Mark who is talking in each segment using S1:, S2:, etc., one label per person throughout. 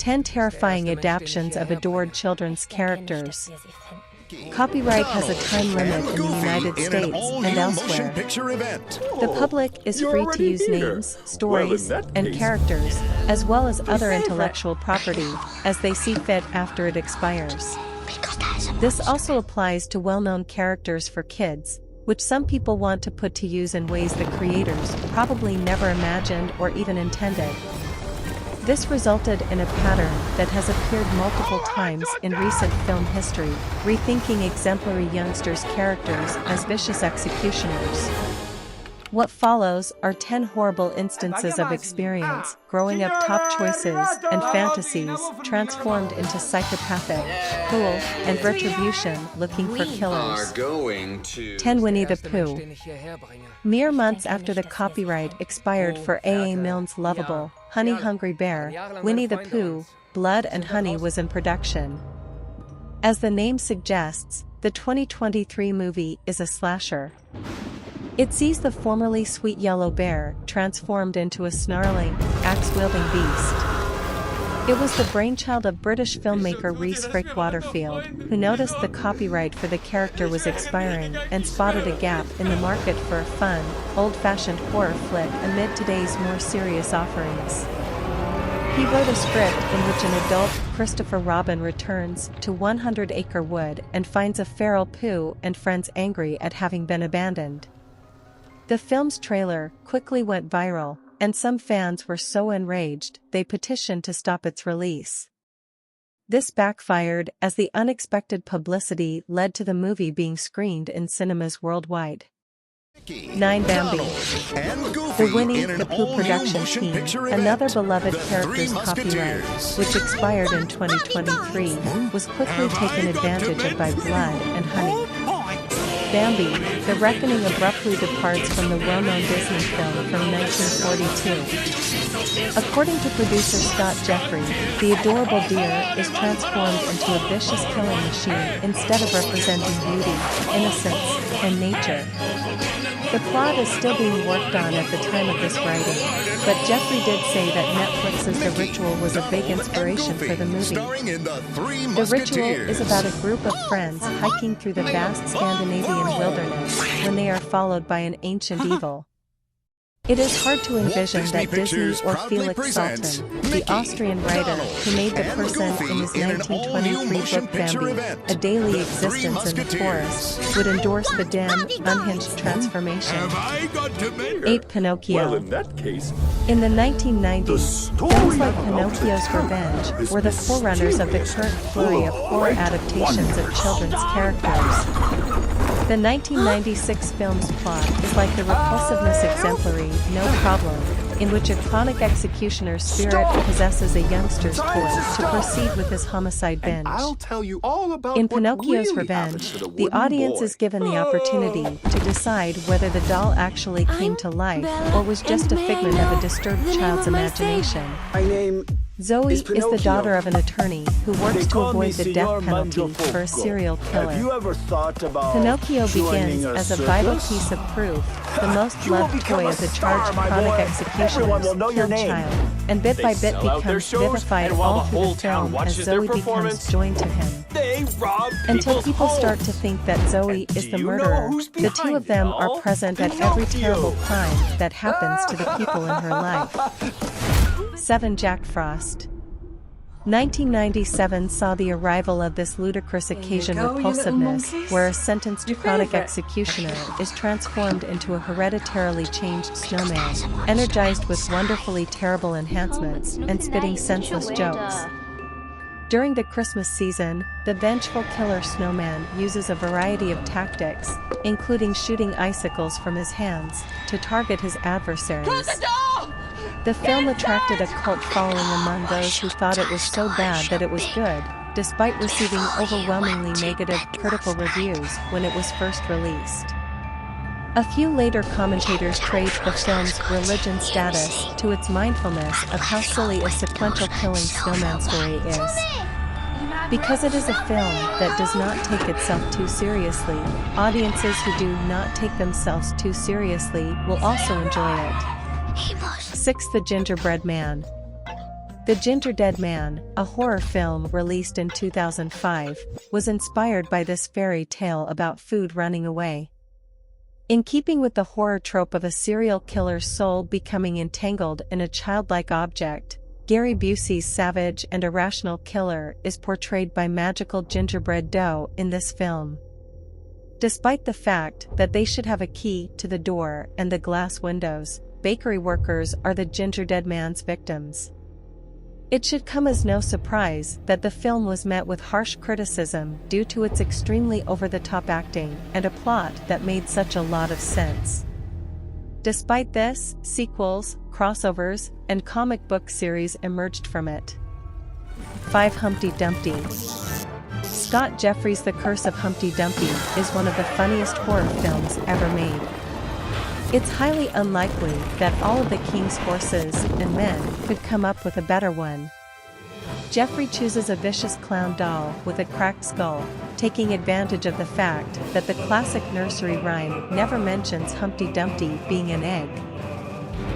S1: 10 terrifying adaptions of adored children's characters. Copyright has a time limit in the United States and elsewhere. The public is free to use names, stories, and characters, as well as other intellectual property, as they see fit after it expires. This also applies to well-known characters for kids, which some people want to put to use in ways the creators probably never imagined or even intended. This resulted in a pattern that has appeared multiple times in recent film history, rethinking exemplary youngsters' characters as vicious executioners. What follows are 10 horrible instances of experience, growing up top choices, and fantasies transformed into psychopathic, cruel, and retribution looking for killers. 10 Winnie the Pooh. Mere months after the copyright expired for A. Milne's lovable, honey-hungry bear, Winnie the Pooh, Blood and Honey was in production. As the name suggests, the 2023 movie is a slasher. It sees the formerly sweet yellow bear transformed into a snarling, axe-wielding beast. It was the brainchild of British filmmaker Rhys Frake-Waterfield, who noticed the copyright for the character was expiring and spotted a gap in the market for a fun, old-fashioned horror flick amid today's more serious offerings. He wrote a script in which an adult Christopher Robin returns to 100 Acre Wood and finds a feral Pooh and friends angry at having been abandoned. The film's trailer quickly went viral, and some fans were so enraged they petitioned to stop its release. This backfired as the unexpected publicity led to the movie being screened in cinemas worldwide. 9 Bambi. The Winnie the Pooh production team, another beloved character's copyright, which expired in 2023, was quickly taken advantage of by Blood and Honey. Bambi, the reckoning abruptly departs from the well-known Disney film from 1942. According to producer Scott Jeffrey, the adorable deer is transformed into a vicious killing machine instead of representing beauty, innocence, and nature. The plot is still being worked on at the time of this writing, but Jeffrey did say that Netflix's The Ritual was a big inspiration for the movie. The Ritual is about a group of friends hiking through the vast Scandinavian wilderness when they are followed by an ancient evil. It is hard to envision that Disney or Felix Salten, the Austrian writer who made the person in his 1923 book Bambi, A Daily Existence in the Forest, would endorse the dim, unhinged transformation. 8 Pinocchio. In the 1990s, films like Pinocchio's Revenge were the forerunners of the current flurry of horror adaptations of children's characters. The 1996 film's plot is like the repulsiveness exemplary No Problem, in which a chronic executioner's spirit possesses a youngster's toy to proceed with his homicide binge. In Pinocchio's Revenge, the audience is given the opportunity to decide whether the doll actually came to life or was just a figment of a disturbed child's imagination. Zoe is the daughter of an attorney who works to avoid the death penalty for a serial killer. Pinocchio begins as a vital piece of proof, the most loved toy of the charged chronic executioner's killed child, and bit by bit becomes vivified all through the film as Zoe becomes joined to him. Until people start to think that Zoe is the murderer, the two of them are present at every terrible crime that happens to the people in her life. 7 Jack Frost. 1997 saw the arrival of this ludicrous occasion repulsiveness, where a sentenced chronic executioner is transformed into a hereditarily changed snowman, energized with wonderfully terrible enhancements and spitting senseless jokes. During the Christmas season, the vengeful killer snowman uses a variety of tactics, including shooting icicles from his hands, to target his adversaries. The film attracted a cult following among those who thought it was so bad that it was good, despite receiving overwhelmingly negative critical reviews when it was first released. A few later commentators praised the film's religion status to its mindfulness of how silly a sequential killing snowman story is. Because it is a film that does not take itself too seriously, audiences who do not take themselves too seriously will also enjoy it. 6 The Gingerbread Man. The Ginger Dead Man, a horror film released in 2005, was inspired by this fairy tale about food running away. In keeping with the horror trope of a serial killer's soul becoming entangled in a childlike object, Gary Busey's savage and irrational killer is portrayed by magical gingerbread dough in this film. Despite the fact that they should have a key to the door and the glass windows, bakery workers are the Ginger Dead Man's victims. It should come as no surprise that the film was met with harsh criticism due to its extremely over-the-top acting and a plot that made such a lot of sense. Despite this, sequels, crossovers, and comic book series emerged from it. 5. Humpty Dumpty. Scott Jeffrey's The Curse of Humpty Dumpty is one of the funniest horror films ever made. It's highly unlikely that all of the king's horses and men could come up with a better one. Jeffrey chooses a vicious clown doll with a cracked skull, taking advantage of the fact that the classic nursery rhyme never mentions Humpty Dumpty being an egg.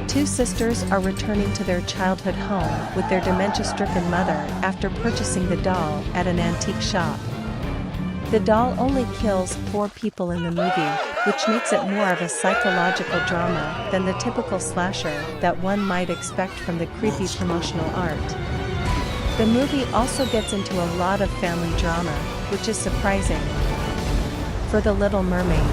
S1: Two sisters are returning to their childhood home with their dementia-stricken mother after purchasing the doll at an antique shop. The doll only kills 4 people in the movie, which makes it more of a psychological drama than the typical slasher that one might expect from the creepy promotional art. The movie also gets into a lot of family drama, which is surprising. For The Little Mermaid.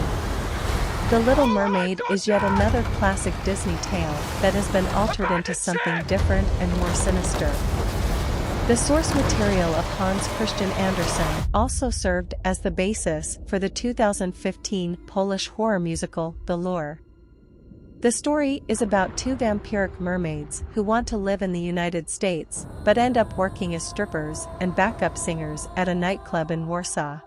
S1: The Little Mermaid is yet another classic Disney tale that has been altered into something different and more sinister. The source material of Hans Christian Andersen also served as the basis for the 2015 Polish horror musical, The Lure. The story is about 2 vampiric mermaids who want to live in the United States, but end up working as strippers and backup singers at a nightclub in Warsaw.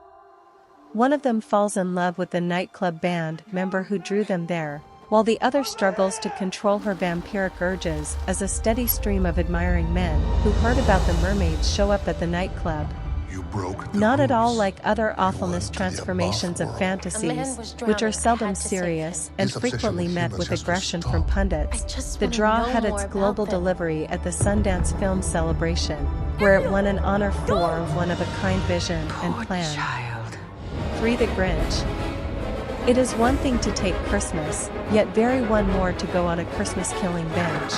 S1: One of them falls in love with the nightclub band member who drew them there, while the other struggles to control her vampiric urges as a steady stream of admiring men who heard about the mermaids show up at the nightclub. Not at all like other awfulness transformations of fantasies, which are seldom serious and frequently met with aggression from pundits. The Draw had its global delivery at the Sundance Film Celebration, where it won an honor for one-of-a-kind vision and plan. 3. The Grinch. It is one thing to take Christmas, yet very one more to go on a Christmas-killing binge.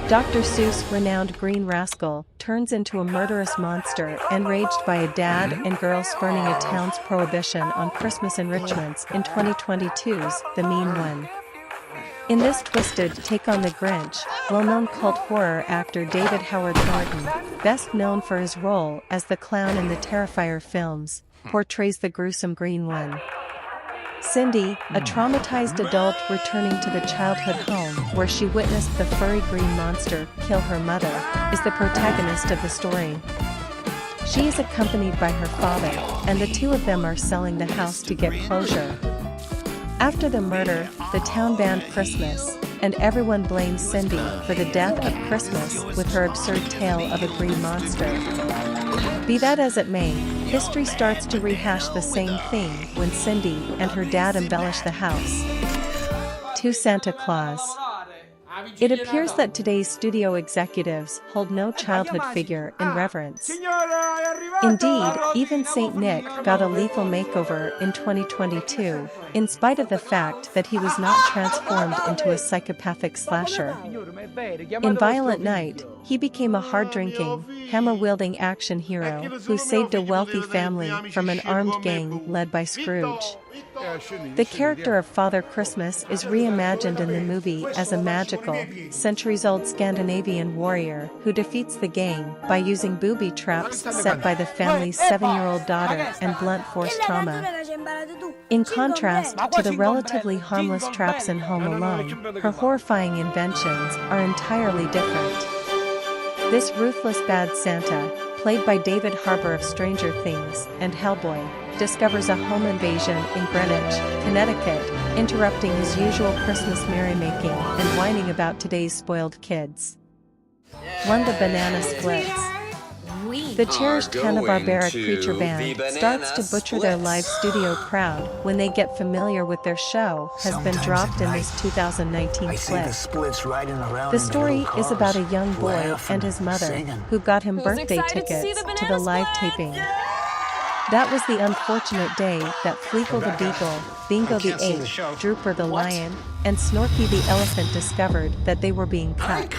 S1: Dr. Seuss' renowned Green Rascal turns into a murderous monster enraged by a dad and girl spurning a town's prohibition on Christmas enrichments in 2022's The Mean One. In this twisted take on the Grinch, well-known cult horror actor David Howard Norton, best known for his role as the clown in the Terrifier films, portrays the gruesome Green One. Cindy, a traumatized adult returning to the childhood home where she witnessed the furry green monster kill her mother, is the protagonist of the story. She is accompanied by her father, and the two of them are selling the house to get closure. After the murder, the town banned Christmas, and everyone blames Cindy for the death of Christmas with her absurd tale of a green monster. Be that as it may, history starts to rehash the same thing when Cindy and her dad embellish the house. 2. Santa Claus. It appears that today's studio executives hold no childhood figure in reverence. Indeed, even Saint Nick got a lethal makeover in 2022, in spite of the fact that he was not transformed into a psychopathic slasher. In Violent Night, he became a hard-drinking, hammer-wielding action hero who saved a wealthy family from an armed gang led by Scrooge. The character of Father Christmas is reimagined in the movie as a magical, centuries-old Scandinavian warrior who defeats the gang by using booby traps set by the family's 7-year-old daughter and blunt force trauma. In contrast to the relatively harmless traps in Home Alone, her horrifying inventions are entirely different. This ruthless bad Santa, played by David Harbour of Stranger Things and Hellboy, discovers a home invasion in Greenwich, Connecticut, interrupting his usual Christmas merrymaking and whining about today's spoiled kids. 1. The Banana Splits. The cherished Hanna-Barbera creature band starts to butcher their live studio crowd when they get familiar with their show has been dropped in this 2019 clip. The story is about a young boy and his mother who got him birthday tickets to the live taping. That was the unfortunate day that Fleekle the Beagle, Bingo the Ape, Drooper the Lion, and Snorky the Elephant discovered that they were being cut.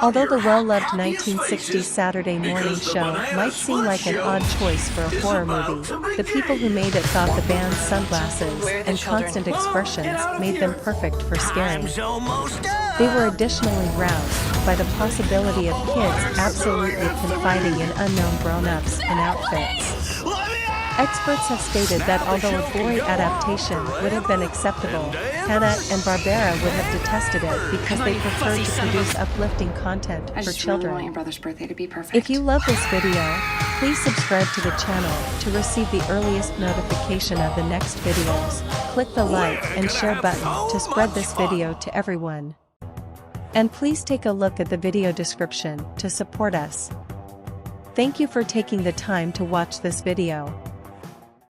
S1: Although the well-loved 1960s Saturday morning show might seem like an odd choice for a horror movie, the people who made it thought the band's sunglasses and constant expressions made them perfect for scaring. They were additionally roused by the possibility of kids absolutely confiding in unknown grown-ups in outfits. Experts have stated that although a gory adaptation would have been acceptable, Hanna-Barbera would have detested it because they preferred to produce uplifting content for children.
S2: Want your brother's birthday to be perfect.
S1: If you love this video, please subscribe to the channel to receive the earliest notification of the next videos. Click the like and share button to spread this video to everyone. And please take a look at the video description to support us. Thank you for taking the time to watch this video.